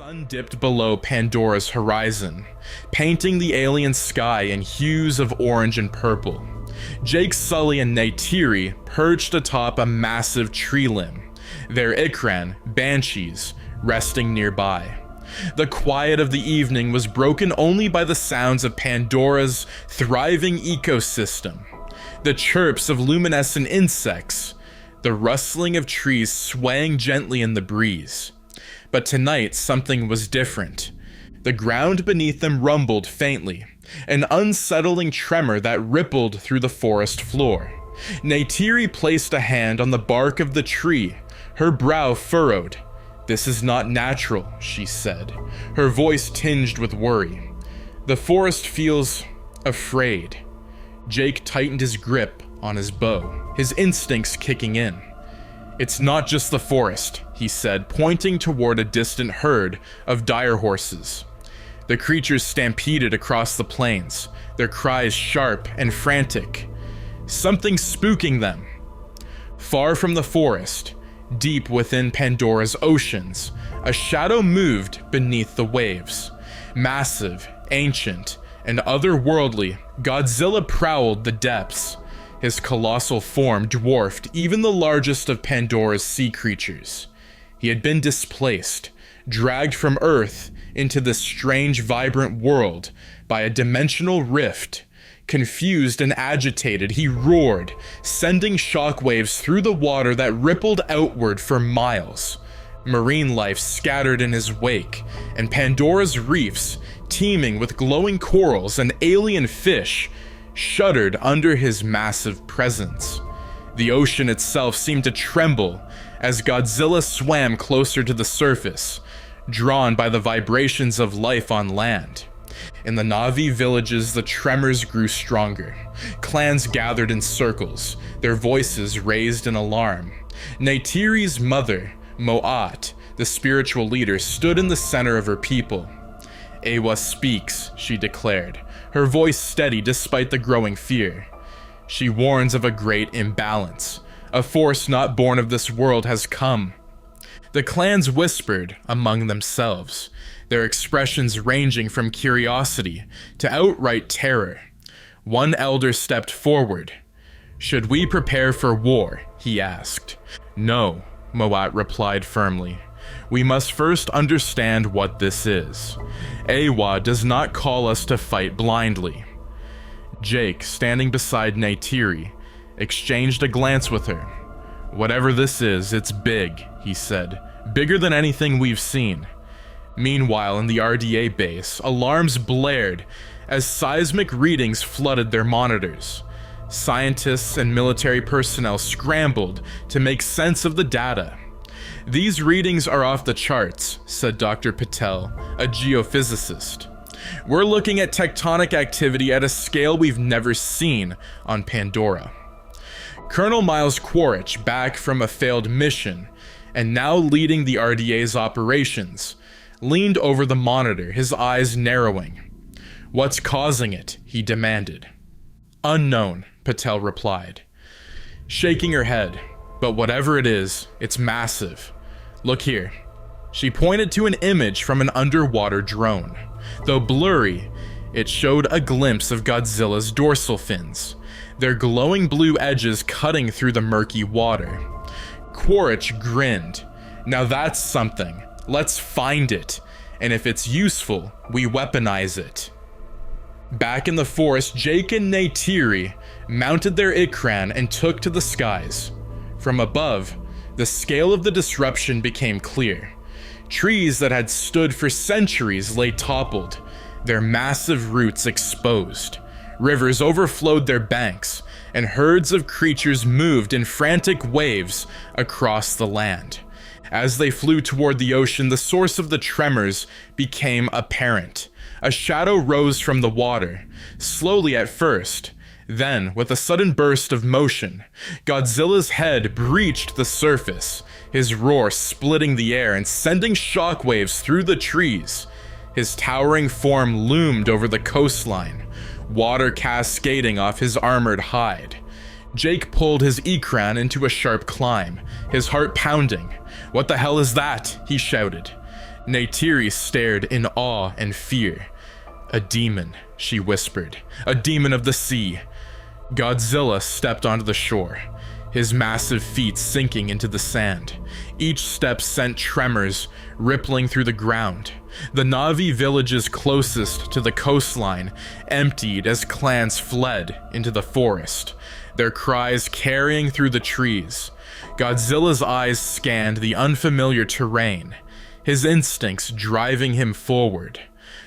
sun dipped below Pandora's horizon, painting the alien sky in hues of orange and purple. Jake, Sully, and Neytiri perched atop a massive tree limb, their ikran, banshees, resting nearby. The quiet of the evening was broken only by the sounds of Pandora's thriving ecosystem, the chirps of luminescent insects, the rustling of trees swaying gently in the breeze. But tonight, something was different. The ground beneath them rumbled faintly, an unsettling tremor that rippled through the forest floor. Neytiri placed a hand on the bark of the tree, her brow furrowed. "This is not natural," she said, her voice tinged with worry. "The forest feels afraid." Jake tightened his grip on his bow, his instincts kicking in. "It's not just the forest," he said, pointing toward a distant herd of dire horses. The creatures stampeded across the plains, their cries sharp and frantic. Something spooking them. Far from the forest, deep within Pandora's oceans, a shadow moved beneath the waves. Massive, ancient, and otherworldly, Godzilla prowled the depths. His colossal form dwarfed even the largest of Pandora's sea creatures. He had been displaced, dragged from Earth into this strange, vibrant world by a dimensional rift. Confused and agitated, he roared, sending shockwaves through the water that rippled outward for miles. Marine life scattered in his wake, and Pandora's reefs, teeming with glowing corals and alien fish, shuddered under his massive presence. The ocean itself seemed to tremble as Godzilla swam closer to the surface, drawn by the vibrations of life on land. In the Na'vi villages, the tremors grew stronger. Clans gathered in circles, their voices raised in alarm. Neytiri's mother, Mo'at, the spiritual leader, stood in the center of her people. "Awa speaks," she declared, her voice steady despite the growing fear. She warns of a great imbalance. A force not born of this world has come. The clans whispered among themselves, their expressions ranging from curiosity to outright terror. One elder stepped forward. "Should we prepare for war?" he asked. "No," Mo'at replied firmly. "We must first understand what this is. Awa does not call us to fight blindly." Jake, standing beside Neytiri, exchanged a glance with her. "Whatever this is, it's big," he said. "Bigger than anything we've seen." Meanwhile, in the RDA base, alarms blared as seismic readings flooded their monitors. Scientists and military personnel scrambled to make sense of the data. "These readings are off the charts," said Dr. Patel, a geophysicist. "We're looking at tectonic activity at a scale we've never seen on Pandora." Colonel Miles Quaritch, back from a failed mission, and now leading the RDA's operations, leaned over the monitor, his eyes narrowing. "What's causing it?" he demanded. "Unknown," Patel replied, shaking her head. "But whatever it is, it's massive. Look here." She pointed to an image from an underwater drone. Though blurry, it showed a glimpse of Godzilla's dorsal fins, their glowing blue edges cutting through the murky water. Quaritch grinned. "Now that's something. Let's find it, and if it's useful, we weaponize it." Back in the forest, Jake and Neytiri mounted their ikran and took to the skies. From above, the scale of the disruption became clear. Trees that had stood for centuries lay toppled, their massive roots exposed. Rivers overflowed their banks, and herds of creatures moved in frantic waves across the land. As they flew toward the ocean, the source of the tremors became apparent. A shadow rose from the water, slowly at first. Then, with a sudden burst of motion, Godzilla's head breached the surface, his roar splitting the air and sending shockwaves through the trees. His towering form loomed over the coastline, water cascading off his armored hide. Jake pulled his ikran into a sharp climb, his heart pounding. "What the hell is that?" he shouted. Neytiri stared in awe and fear. "A demon," she whispered. "A demon of the sea." Godzilla stepped onto the shore, his massive feet sinking into the sand. Each step sent tremors rippling through the ground. The Na'vi villages closest to the coastline emptied as clans fled into the forest, their cries carrying through the trees. Godzilla's eyes scanned the unfamiliar terrain, his instincts driving him forward.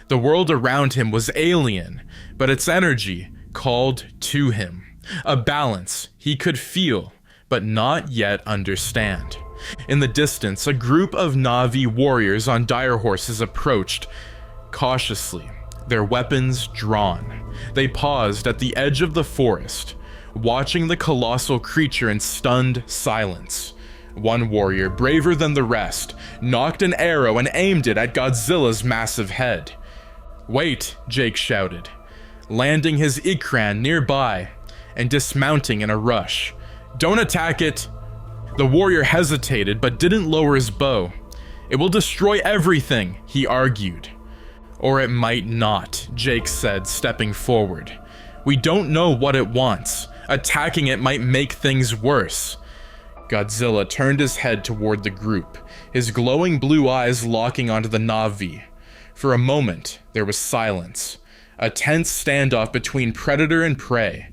The world around him was alien, but its energy called to him. A balance he could feel, but not yet understand. In the distance, a group of Na'vi warriors on dire horses approached cautiously, their weapons drawn. They paused at the edge of the forest, watching the colossal creature in stunned silence. One warrior, braver than the rest, nocked an arrow and aimed it at Godzilla's massive head. "Wait," Jake shouted, landing his Ikran nearby and dismounting in a rush. "Don't attack it." The warrior hesitated but didn't lower his bow. "It will destroy everything," he argued. "Or it might not," Jake said, stepping forward. "We don't know what it wants. Attacking it might make things worse." Godzilla turned his head toward the group, his glowing blue eyes locking onto the Na'vi. For a moment, there was silence, a tense standoff between predator and prey.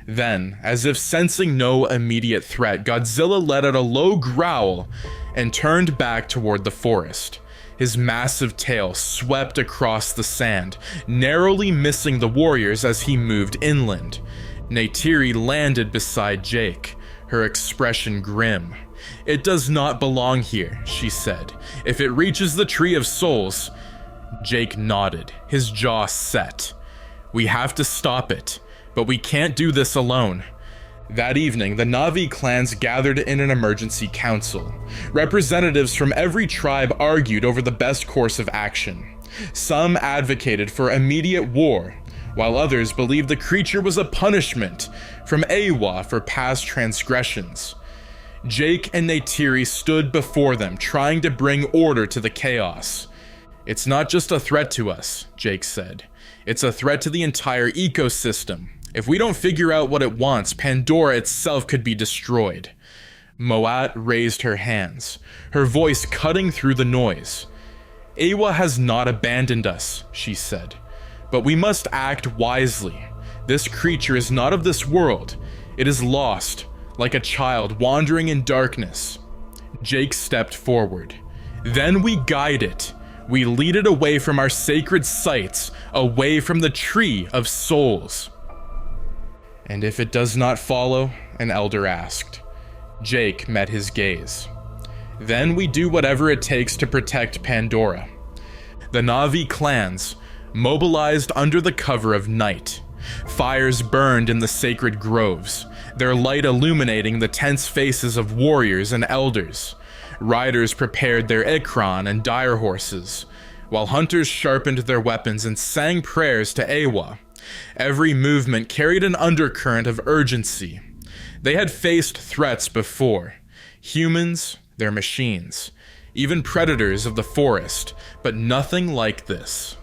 Then, as if sensing no immediate threat, Godzilla let out a low growl and turned back toward the forest. His massive tail swept across the sand, narrowly missing the warriors as he moved inland. Neytiri landed beside Jake, her expression grim. "It does not belong here," she said. "If it reaches the Tree of Souls..." Jake nodded, his jaw set. "We have to stop it. But we can't do this alone." That evening, the Na'vi clans gathered in an emergency council. Representatives from every tribe argued over the best course of action. Some advocated for immediate war, while others believed the creature was a punishment from Eywa for past transgressions. Jake and Neytiri stood before them, trying to bring order to the chaos. "It's not just a threat to us," Jake said. "It's a threat to the entire ecosystem. If we don't figure out what it wants, Pandora itself could be destroyed." Moat raised her hands, her voice cutting through the noise. "Eywa has not abandoned us," she said, "but we must act wisely. This creature is not of this world. It is lost, like a child wandering in darkness." Jake stepped forward. "Then we guide it. We lead it away from our sacred sites, away from the Tree of Souls." "And if it does not follow?" an elder asked. Jake met his gaze. "Then we do whatever it takes to protect Pandora." The Na'vi clans mobilized under the cover of night. Fires burned in the sacred groves, their light illuminating the tense faces of warriors and elders. Riders prepared their Ikran and dire horses, while hunters sharpened their weapons and sang prayers to Eywa. Every movement carried an undercurrent of urgency. They had faced threats before. Humans, their machines, even predators of the forest, but nothing like this.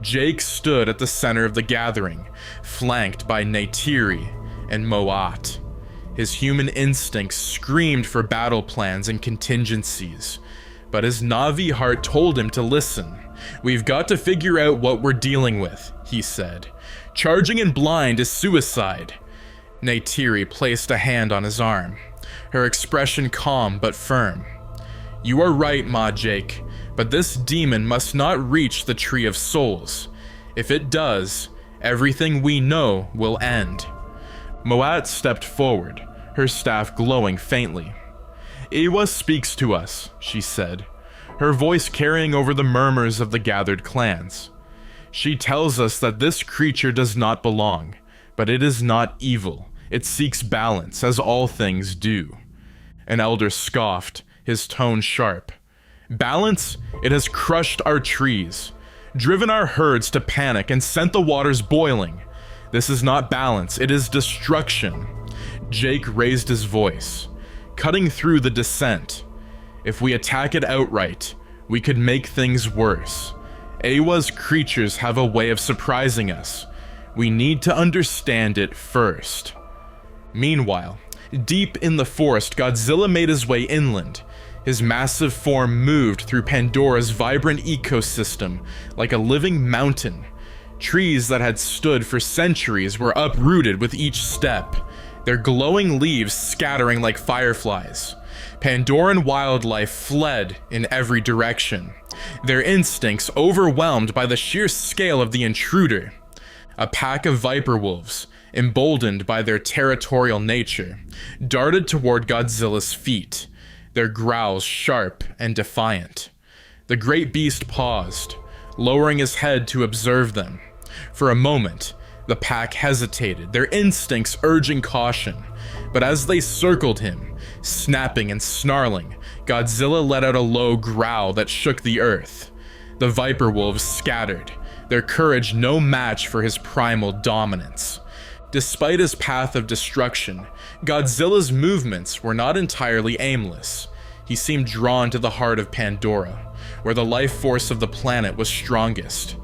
Jake stood at the center of the gathering, flanked by Neytiri and Moat. His human instincts screamed for battle plans and contingencies, but his Na'vi heart told him to listen. "We've got to figure out what we're dealing with," he said. "Charging in blind is suicide." Neytiri placed a hand on his arm, her expression calm but firm. "You are right, Ma Jake, but this demon must not reach the Tree of Souls. If it does, everything we know will end." Moat stepped forward, her staff glowing faintly. "Eywa speaks to us," she said, her voice carrying over the murmurs of the gathered clans. "She tells us that this creature does not belong, but it is not evil. It seeks balance, as all things do." An elder scoffed, his tone sharp. "Balance? It has crushed our trees, driven our herds to panic, and sent the waters boiling. This is not balance, it is destruction." Jake raised his voice, cutting through the dissent. "If we attack it outright, we could make things worse. Awa's creatures have a way of surprising us. We need to understand it first. Meanwhile, deep in the forest, Godzilla made his way inland. His massive form moved through Pandora's vibrant ecosystem like a living mountain. Trees that had stood for centuries were uprooted with each step, their glowing leaves scattering like fireflies. Pandoran wildlife fled in every direction, their instincts overwhelmed by the sheer scale of the intruder. A pack of viper wolves, emboldened by their territorial nature, darted toward Godzilla's feet, their growls sharp and defiant. The great beast paused, lowering his head to observe them. For a moment, the pack hesitated, their instincts urging caution. But as they circled him, snapping and snarling, Godzilla let out a low growl that shook the earth. The viper wolves scattered, their courage no match for his primal dominance. Despite his path of destruction, Godzilla's movements were not entirely aimless. He seemed drawn to the heart of Pandora, where the life force of the planet was strongest.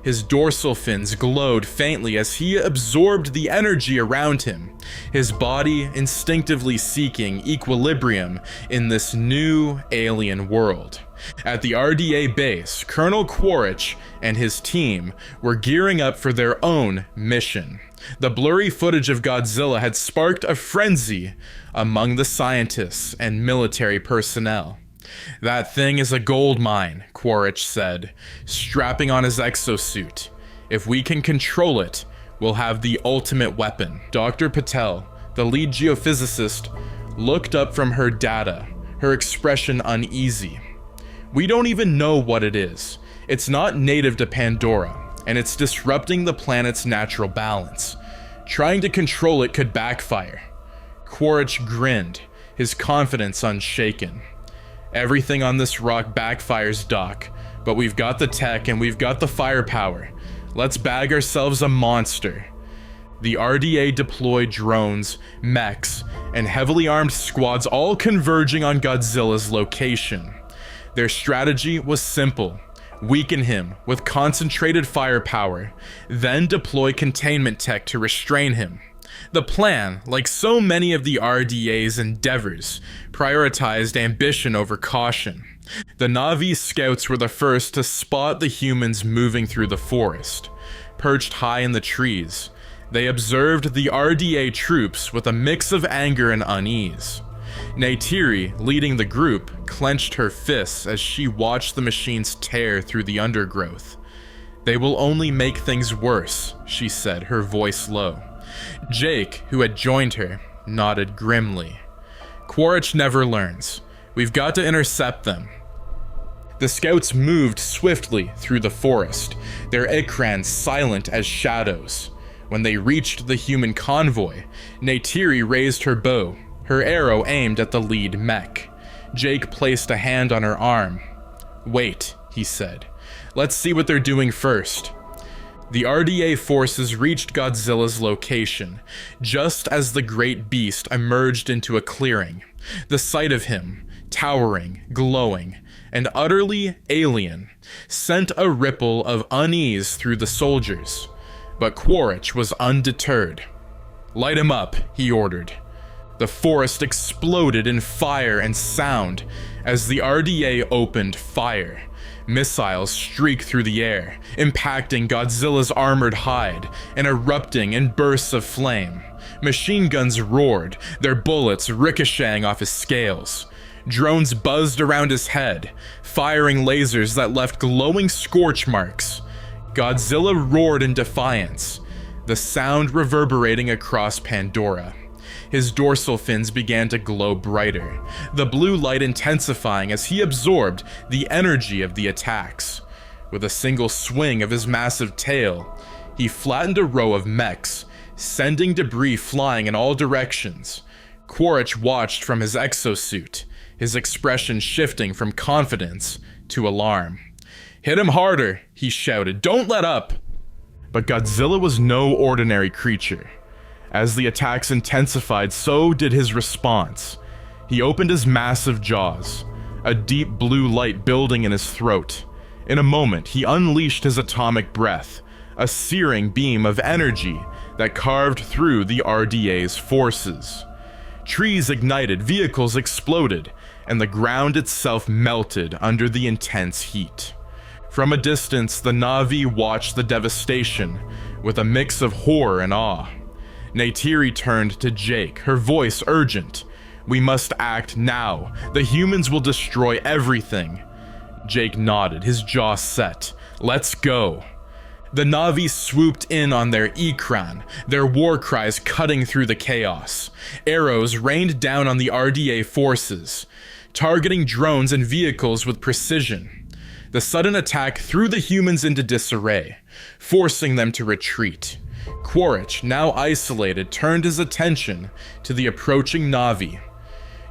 His dorsal fins glowed faintly as he absorbed the energy around him, his body instinctively seeking equilibrium in this new alien world. At the RDA base, Colonel Quaritch and his team were gearing up for their own mission. The blurry footage of Godzilla had sparked a frenzy among the scientists and military personnel. "That thing is a gold mine," Quaritch said, strapping on his exosuit. "If we can control it, we'll have the ultimate weapon." Dr. Patel, the lead geophysicist, looked up from her data, her expression uneasy. "We don't even know what it is. It's not native to Pandora, and it's disrupting the planet's natural balance. Trying to control it could backfire." Quaritch grinned, his confidence unshaken. "Everything on this rock backfires, Doc, but we've got the tech and we've got the firepower. Let's bag ourselves a monster." The RDA deployed drones, mechs, and heavily armed squads, all converging on Godzilla's location. Their strategy was simple: weaken him with concentrated firepower, then deploy containment tech to restrain him. The plan, like so many of the RDA's endeavors, prioritized ambition over caution. The Na'vi scouts were the first to spot the humans moving through the forest. Perched high in the trees, they observed the RDA troops with a mix of anger and unease. Neytiri, leading the group, clenched her fists as she watched the machines tear through the undergrowth. "They will only make things worse," she said, her voice low. Jake, who had joined her, nodded grimly. "Quaritch never learns. We've got to intercept them." The scouts moved swiftly through the forest, their ikrans silent as shadows. When they reached the human convoy, Neytiri raised her bow, her arrow aimed at the lead mech. Jake placed a hand on her arm. "Wait," he said. "Let's see what they're doing first." The RDA forces reached Godzilla's location, just as the great beast emerged into a clearing. The sight of him, towering, glowing, and utterly alien, sent a ripple of unease through the soldiers. But Quaritch was undeterred. "Light him up," he ordered. The forest exploded in fire and sound as the RDA opened fire. Missiles streaked through the air, impacting Godzilla's armored hide and erupting in bursts of flame. Machine guns roared, their bullets ricocheting off his scales. Drones buzzed around his head, firing lasers that left glowing scorch marks. Godzilla roared in defiance, the sound reverberating across Pandora. His dorsal fins began to glow brighter, the blue light intensifying as he absorbed the energy of the attacks. With a single swing of his massive tail, he flattened a row of mechs, sending debris flying in all directions. Quaritch watched from his exosuit, his expression shifting from confidence to alarm. "Hit him harder," he shouted. "Don't let up." But Godzilla was no ordinary creature. As the attacks intensified, so did his response. He opened his massive jaws, a deep blue light building in his throat. In a moment, he unleashed his atomic breath, a searing beam of energy that carved through the RDA's forces. Trees ignited, vehicles exploded, and the ground itself melted under the intense heat. From a distance, the Na'vi watched the devastation with a mix of horror and awe. Neytiri turned to Jake, her voice urgent. "We must act now. The humans will destroy everything." Jake nodded, his jaw set. "Let's go." The Na'vi swooped in on their Ikran, their war cries cutting through the chaos. Arrows rained down on the RDA forces, targeting drones and vehicles with precision. The sudden attack threw the humans into disarray, forcing them to retreat. Quaritch, now isolated, turned his attention to the approaching Na'vi.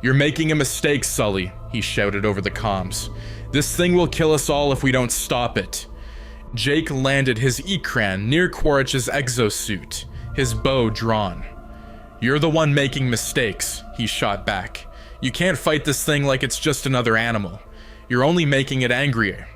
"You're making a mistake, Sully," he shouted over the comms. "This thing will kill us all if we don't stop it." Jake landed his Ikran near Quaritch's exosuit, his bow drawn. "You're the one making mistakes," he shot back. "You can't fight this thing like it's just another animal. You're only making it angrier."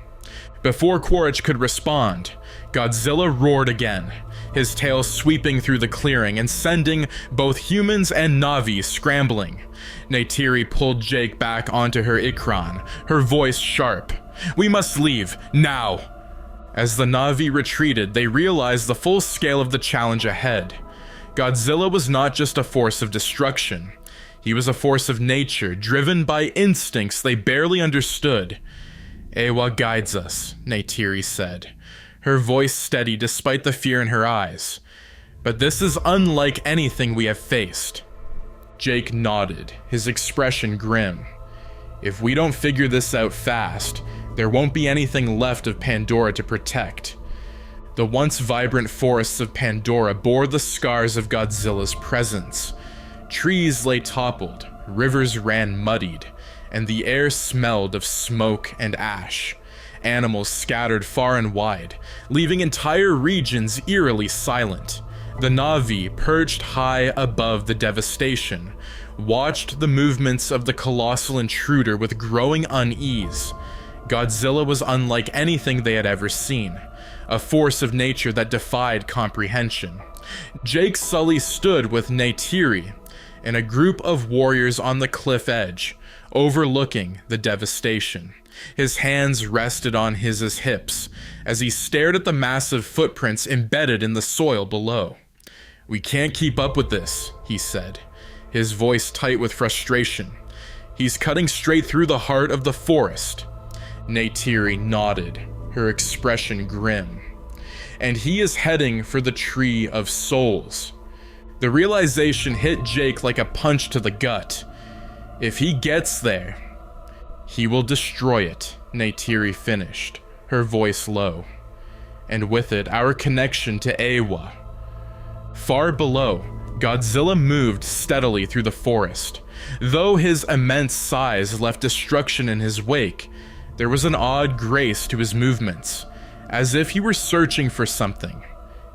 Before Quaritch could respond, Godzilla roared again, his tail sweeping through the clearing and sending both humans and Na'vi scrambling. Neytiri pulled Jake back onto her Ikran, her voice sharp. "We must leave, now!" As the Na'vi retreated, they realized the full scale of the challenge ahead. Godzilla was not just a force of destruction. He was a force of nature, driven by instincts they barely understood. "Ewa guides us," Neytiri said, her voice steady despite the fear in her eyes. "But this is unlike anything we have faced." Jake nodded, his expression grim. "If we don't figure this out fast, there won't be anything left of Pandora to protect." The once vibrant forests of Pandora bore the scars of Godzilla's presence. Trees lay toppled, rivers ran muddied, and the air smelled of smoke and ash. Animals scattered far and wide, leaving entire regions eerily silent. The Na'vi, perched high above the devastation, watched the movements of the colossal intruder with growing unease. Godzilla was unlike anything they had ever seen, a force of nature that defied comprehension. Jake Sully stood with Neytiri and a group of warriors on the cliff edge, overlooking the devastation. His hands rested on his hips as he stared at the massive footprints embedded in the soil below. "We can't keep up with this," he said, his voice tight with frustration. "He's cutting straight through the heart of the forest." Neytiri nodded, her expression grim. "And he is heading for the Tree of Souls." The realization hit Jake like a punch to the gut. If he gets there, he will destroy it, Neytiri finished, her voice low. And with it, our connection to Ewa. Far below, Godzilla moved steadily through the forest. Though his immense size left destruction in his wake, there was an odd grace to his movements, as if he were searching for something.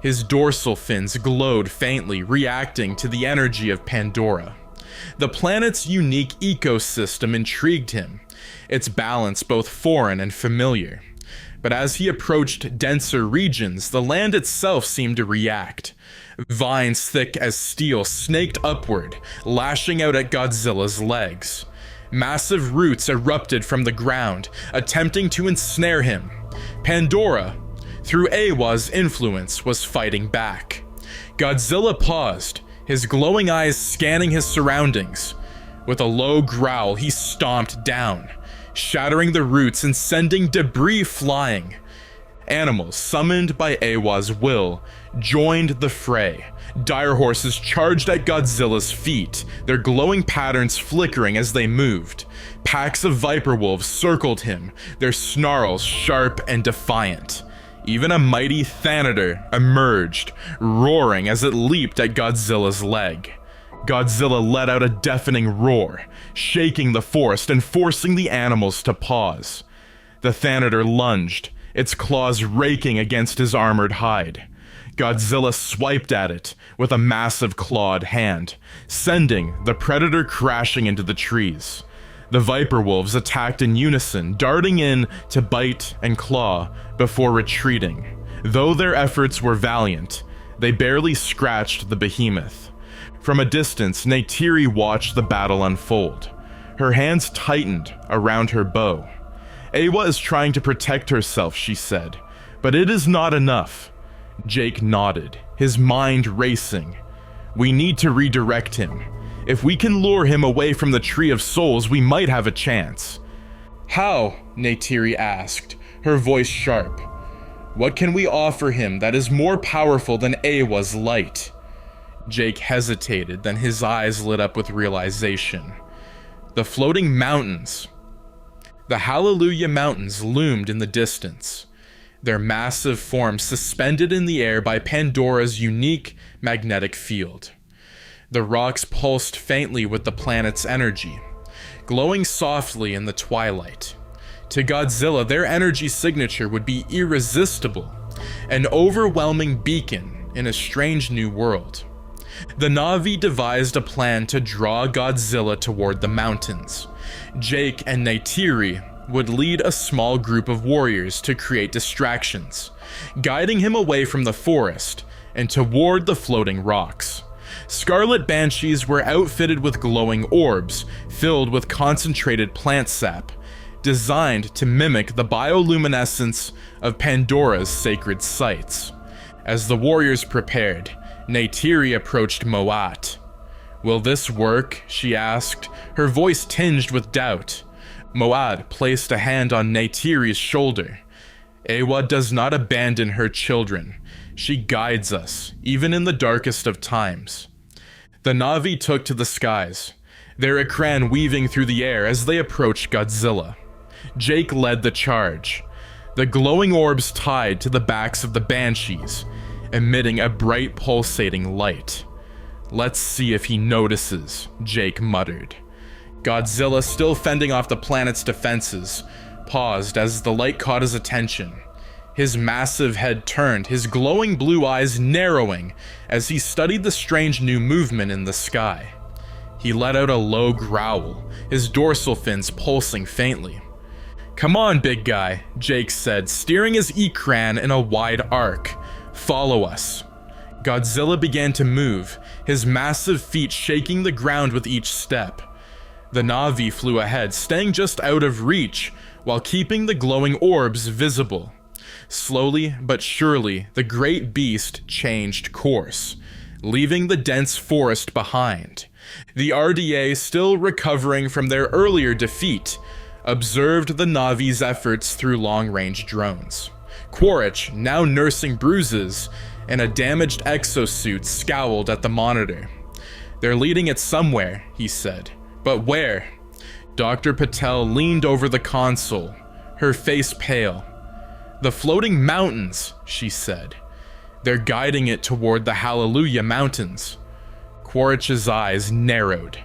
His dorsal fins glowed faintly, reacting to the energy of Pandora. The planet's unique ecosystem intrigued him, its balance both foreign and familiar. But as he approached denser regions, the land itself seemed to react. Vines thick as steel snaked upward, lashing out at Godzilla's legs. Massive roots erupted from the ground, attempting to ensnare him. Pandora, through Ewa's influence, was fighting back. Godzilla paused, his glowing eyes scanning his surroundings. With a low growl, he stomped down, shattering the roots and sending debris flying. Animals, summoned by Ewa's will, joined the fray. Dire horses charged at Godzilla's feet, their glowing patterns flickering as they moved. Packs of viper wolves circled him, their snarls sharp and defiant. Even a mighty Thanator emerged, roaring as it leaped at Godzilla's leg. Godzilla let out a deafening roar, shaking the forest and forcing the animals to pause. The Thanator lunged, its claws raking against his armored hide. Godzilla swiped at it with a massive clawed hand, sending the predator crashing into the trees. The viper wolves attacked in unison, darting in to bite and claw before retreating. Though their efforts were valiant, they barely scratched the behemoth. From a distance, Neytiri watched the battle unfold. Her hands tightened around her bow. "Awa is trying to protect herself," she said, "but it is not enough." Jake nodded, his mind racing. "We need to redirect him. If we can lure him away from the Tree of Souls, we might have a chance." "How?" Neytiri asked, her voice sharp. "What can we offer him that is more powerful than Awa's light?" Jake hesitated, then his eyes lit up with realization. The floating mountains. The Hallelujah Mountains loomed in the distance, their massive forms suspended in the air by Pandora's unique magnetic field. The rocks pulsed faintly with the planet's energy, glowing softly in the twilight. To Godzilla, their energy signature would be irresistible, an overwhelming beacon in a strange new world. The Na'vi devised a plan to draw Godzilla toward the mountains. Jake and Neytiri would lead a small group of warriors to create distractions, guiding him away from the forest and toward the floating rocks. Scarlet banshees were outfitted with glowing orbs filled with concentrated plant sap, designed to mimic the bioluminescence of Pandora's sacred sites. As the warriors prepared, Neytiri approached Moat. "Will this work?" she asked, her voice tinged with doubt. Moat placed a hand on Neytiri's shoulder. "Awa does not abandon her children. She guides us, even in the darkest of times." The Na'vi took to the skies, their Ikran weaving through the air as they approached Godzilla. Jake led the charge, the glowing orbs tied to the backs of the banshees, emitting a bright pulsating light. "Let's see if he notices," Jake muttered. Godzilla, still fending off the planet's defenses, paused as the light caught his attention. His massive head turned, his glowing blue eyes narrowing as he studied the strange new movement in the sky. He let out a low growl, his dorsal fins pulsing faintly. "Come on, big guy," Jake said, steering his Ikran in a wide arc. "Follow us." Godzilla began to move, his massive feet shaking the ground with each step. The Na'vi flew ahead, staying just out of reach, while keeping the glowing orbs visible. Slowly but surely, the great beast changed course, leaving the dense forest behind. The RDA, still recovering from their earlier defeat, observed the Na'vi's efforts through long-range drones. Quaritch, now nursing bruises and a damaged exosuit, scowled at the monitor. "They're leading it somewhere," he said. "But where?" Dr. Patel leaned over the console, her face pale. "The floating mountains," she said. "They're guiding it toward the Hallelujah Mountains." Quaritch's eyes narrowed.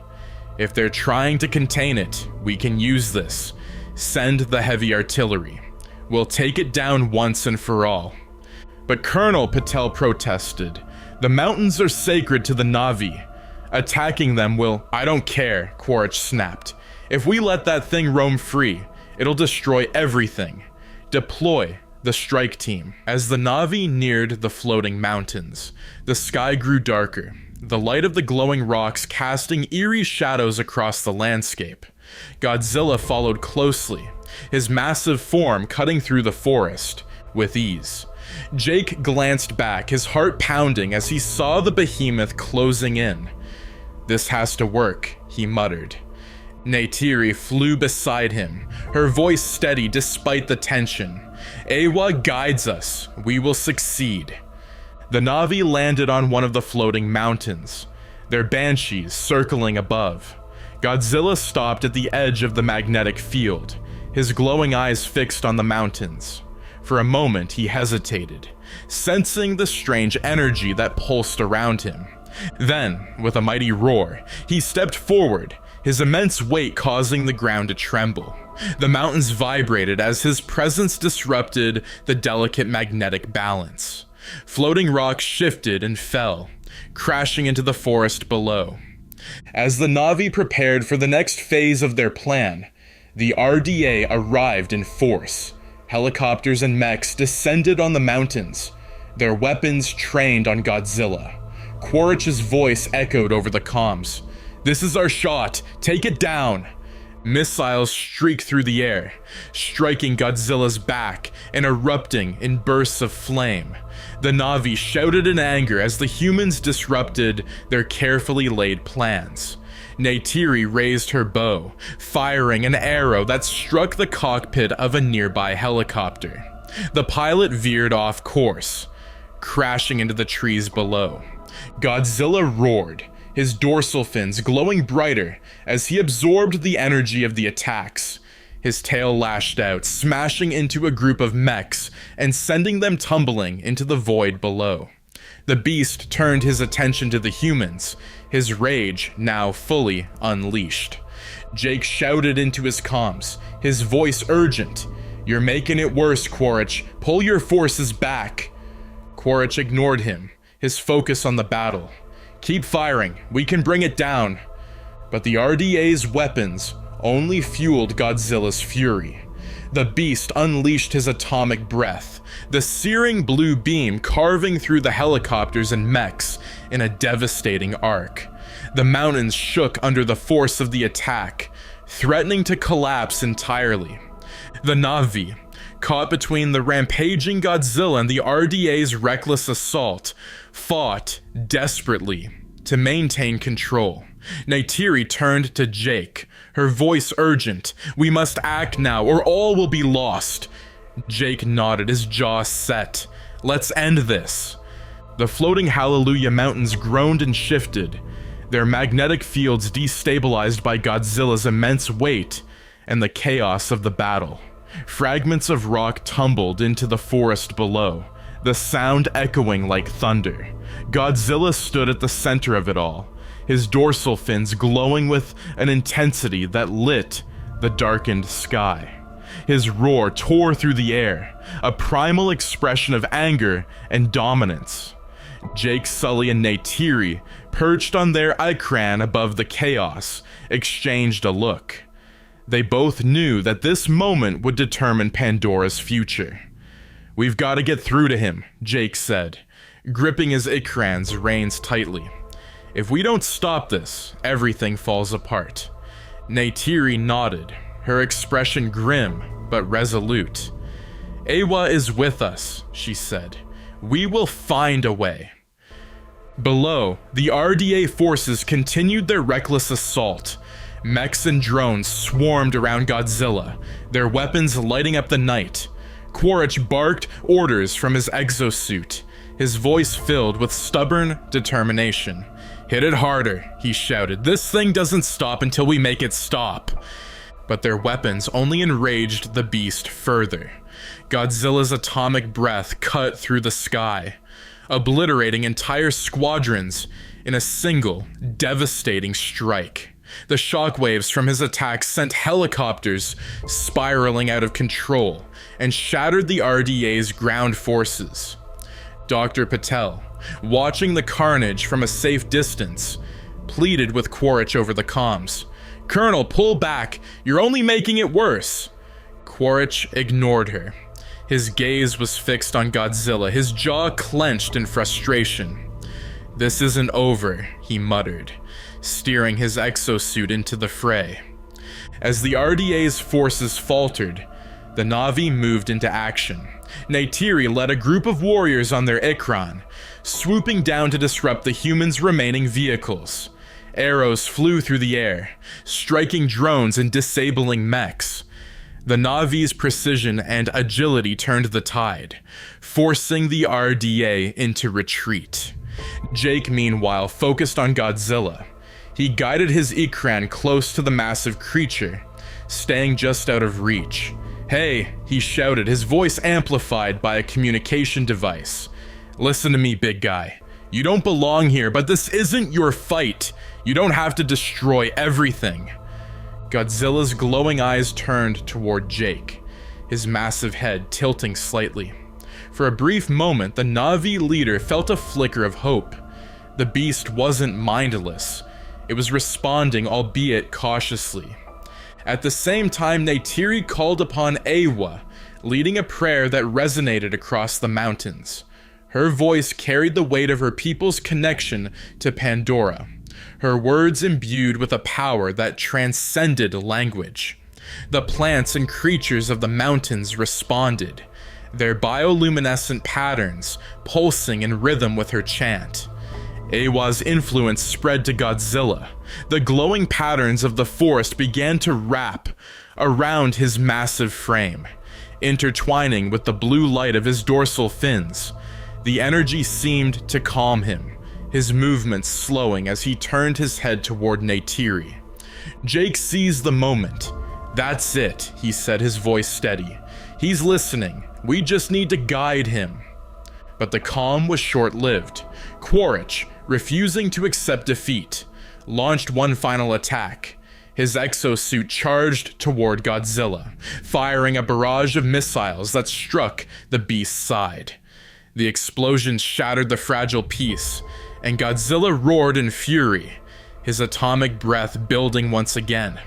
"If they're trying to contain it, we can use this. Send the heavy artillery. We'll take it down once and for all." "But Colonel," Patel protested, "the mountains are sacred to the Na'vi. Attacking them will—" "I don't care," Quaritch snapped. "If we let that thing roam free, it'll destroy everything. Deploy the strike team." As the Na'vi neared the floating mountains, the sky grew darker, the light of the glowing rocks casting eerie shadows across the landscape. Godzilla followed closely, his massive form cutting through the forest with ease. Jake glanced back, his heart pounding as he saw the behemoth closing in. "This has to work," he muttered. Neytiri flew beside him, her voice steady despite the tension. "Awa guides us. We will succeed." The Na'vi landed on one of the floating mountains, their banshees circling above. Godzilla stopped at the edge of the magnetic field, his glowing eyes fixed on the mountains. For a moment he hesitated, sensing the strange energy that pulsed around him. Then, with a mighty roar, he stepped forward, his immense weight causing the ground to tremble. The mountains vibrated as his presence disrupted the delicate magnetic balance. Floating rocks shifted and fell, crashing into the forest below. As the Na'vi prepared for the next phase of their plan, the RDA arrived in force. Helicopters and mechs descended on the mountains, their weapons trained on Godzilla. Quaritch's voice echoed over the comms. "This is our shot, take it down!" Missiles streaked through the air, striking Godzilla's back and erupting in bursts of flame. The Na'vi shouted in anger as the humans disrupted their carefully laid plans. Neytiri raised her bow, firing an arrow that struck the cockpit of a nearby helicopter. The pilot veered off course, crashing into the trees below. Godzilla roared, his dorsal fins glowing brighter as he absorbed the energy of the attacks. His tail lashed out, smashing into a group of mechs and sending them tumbling into the void below. The beast turned his attention to the humans, his rage now fully unleashed. Jake shouted into his comms, his voice urgent. "You're making it worse, Quaritch. Pull your forces back." Quaritch ignored him, his focus on the battle. "Keep firing, we can bring it down." But the RDA's weapons only fueled Godzilla's fury. The beast unleashed his atomic breath, the searing blue beam carving through the helicopters and mechs in a devastating arc. The mountains shook under the force of the attack, threatening to collapse entirely. The Na'vi, caught between the rampaging Godzilla and the RDA's reckless assault, fought desperately to maintain control. Neytiri turned to Jake, her voice urgent. "We must act now, or all will be lost." Jake nodded, his jaw set. "Let's end this." The floating Hallelujah Mountains groaned and shifted, their magnetic fields destabilized by Godzilla's immense weight and the chaos of the battle. Fragments of rock tumbled into the forest below, the sound echoing like thunder. Godzilla stood at the center of it all, his dorsal fins glowing with an intensity that lit the darkened sky. His roar tore through the air, a primal expression of anger and dominance. Jake, Sully, and Neytiri, perched on their Ikran above the chaos, exchanged a look. They both knew that this moment would determine Pandora's future. "We've got to get through to him," Jake said, gripping his Ikran's reins tightly. "If we don't stop this, everything falls apart." Neytiri nodded, her expression grim but resolute. "Awa is with us," she said. "We will find a way." Below, the RDA forces continued their reckless assault. Mechs and drones swarmed around Godzilla, their weapons lighting up the night. Quaritch barked orders from his exosuit, his voice filled with stubborn determination. "Hit it harder," he shouted. "This thing doesn't stop until we make it stop." But their weapons only enraged the beast further. Godzilla's atomic breath cut through the sky, obliterating entire squadrons in a single, devastating strike. The shockwaves from his attacks sent helicopters spiraling out of control and shattered the RDA's ground forces. Dr. Patel, watching the carnage from a safe distance, pleaded with Quaritch over the comms. "Colonel, pull back. You're only making it worse." Quaritch ignored her. His gaze was fixed on Godzilla, his jaw clenched in frustration. "This isn't over," he muttered, steering his exosuit into the fray. As the RDA's forces faltered, the Na'vi moved into action. Neytiri led a group of warriors on their Ikran, swooping down to disrupt the humans' remaining vehicles. Arrows flew through the air, striking drones and disabling mechs. The Na'vi's precision and agility turned the tide, forcing the RDA into retreat. Jake, meanwhile, focused on Godzilla. He guided his Ikran close to the massive creature, staying just out of reach. "Hey," he shouted, his voice amplified by a communication device. "Listen to me, big guy. You don't belong here, but this isn't your fight. You don't have to destroy everything." Godzilla's glowing eyes turned toward Jake, his massive head tilting slightly. For a brief moment, the Na'vi leader felt a flicker of hope. The beast wasn't mindless. It was responding, albeit cautiously. At the same time, Neytiri called upon Eywa, leading a prayer that resonated across the mountains. Her voice carried the weight of her people's connection to Pandora, her words imbued with a power that transcended language. The plants and creatures of the mountains responded, their bioluminescent patterns pulsing in rhythm with her chant. Eywa's influence spread to Godzilla. The glowing patterns of the forest began to wrap around his massive frame, intertwining with the blue light of his dorsal fins. The energy seemed to calm him, his movements slowing as he turned his head toward Neytiri. Jake seized the moment. "That's it," he said, his voice steady. "He's listening. We just need to guide him." But the calm was short-lived. Quaritch, refusing to accept defeat, launched one final attack. His exosuit charged toward Godzilla, firing a barrage of missiles that struck the beast's side. The explosions shattered the fragile piece, and Godzilla roared in fury, his atomic breath building once again.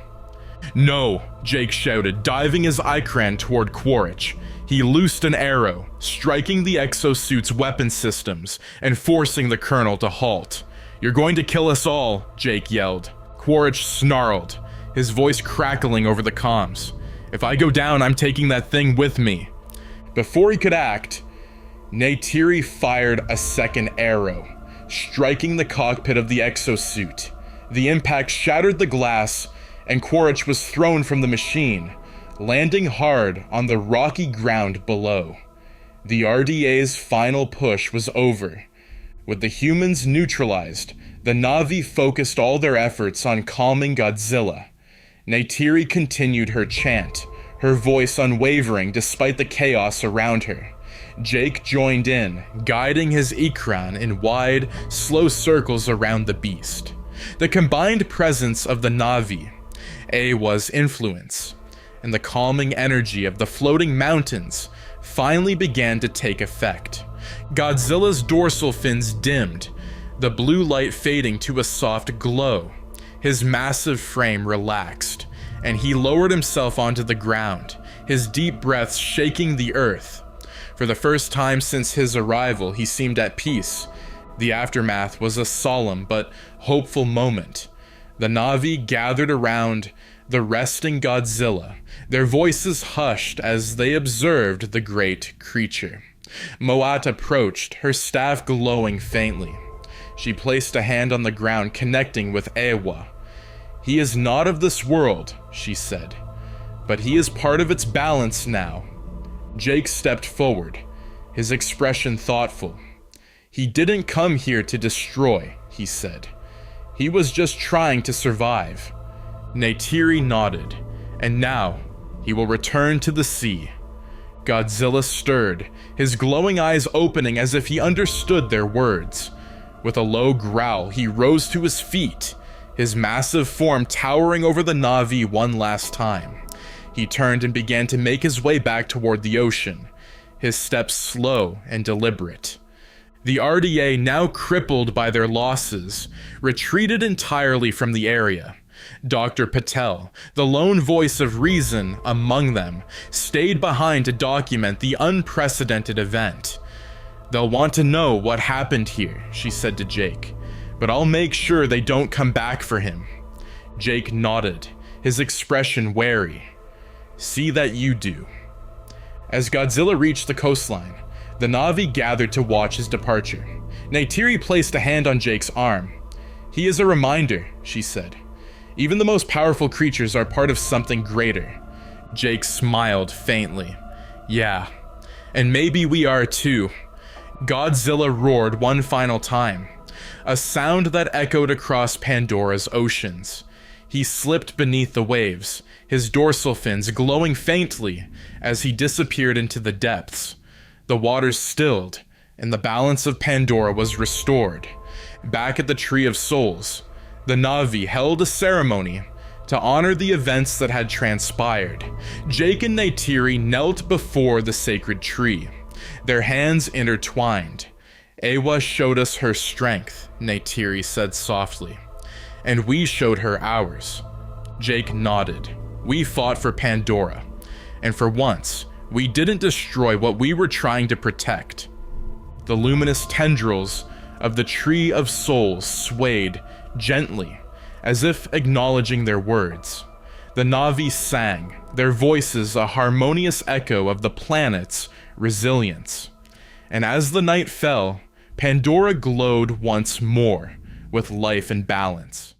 "No," Jake shouted, diving his Ikran toward Quaritch. He loosed an arrow, striking the exosuit's weapon systems and forcing the colonel to halt. "You're going to kill us all," Jake yelled. Quaritch snarled, his voice crackling over the comms. "If I go down, I'm taking that thing with me." Before he could act, Neytiri fired a second arrow, striking the cockpit of the exosuit. The impact shattered the glass, and Quaritch was thrown from the machine, landing hard on the rocky ground below. The RDA's final push was over. With the humans neutralized, the Na'vi focused all their efforts on calming Godzilla. Neytiri continued her chant, her voice unwavering despite the chaos around her. Jake joined in, guiding his Ikran in wide, slow circles around the beast. The combined presence of the Na'vi, Eywa's influence, and the calming energy of the floating mountains finally began to take effect. Godzilla's dorsal fins dimmed, the blue light fading to a soft glow. His massive frame relaxed, and he lowered himself onto the ground, his deep breaths shaking the earth. For the first time since his arrival, he seemed at peace. The aftermath was a solemn but hopeful moment. The Na'vi gathered around the resting Godzilla, their voices hushed as they observed the great creature. Moat approached, her staff glowing faintly. She placed a hand on the ground, connecting with Eywa. "He is not of this world," she said, "but he is part of its balance now." Jake stepped forward, his expression thoughtful. "He didn't come here to destroy," he said. "He was just trying to survive." Neytiri nodded, "And now, he will return to the sea." Godzilla stirred, his glowing eyes opening as if he understood their words. With a low growl, he rose to his feet, his massive form towering over the Na'vi one last time. He turned and began to make his way back toward the ocean, his steps slow and deliberate. The RDA, now crippled by their losses, retreated entirely from the area. Dr. Patel, the lone voice of reason among them, stayed behind to document the unprecedented event. "They'll want to know what happened here," she said to Jake, "but I'll make sure they don't come back for him." Jake nodded, his expression wary. "See that you do." As Godzilla reached the coastline, the Na'vi gathered to watch his departure. Neytiri placed a hand on Jake's arm. "He is a reminder," she said. "Even the most powerful creatures are part of something greater." Jake smiled faintly. "Yeah, and maybe we are too." Godzilla roared one final time, a sound that echoed across Pandora's oceans. He slipped beneath the waves, his dorsal fins glowing faintly as he disappeared into the depths. The waters stilled, and the balance of Pandora was restored. Back at the Tree of Souls, the Na'vi held a ceremony to honor the events that had transpired. Jake and Neytiri knelt before the sacred tree, their hands intertwined. "Eywa showed us her strength," Neytiri said softly. and we showed her ours. Jake nodded. We fought for Pandora, and for once, we didn't destroy what we were trying to protect. The luminous tendrils of the Tree of Souls swayed gently, as if acknowledging their words. The Na'vi sang, their voices a harmonious echo of the planet's resilience. And as the night fell, Pandora glowed once more with life and balance.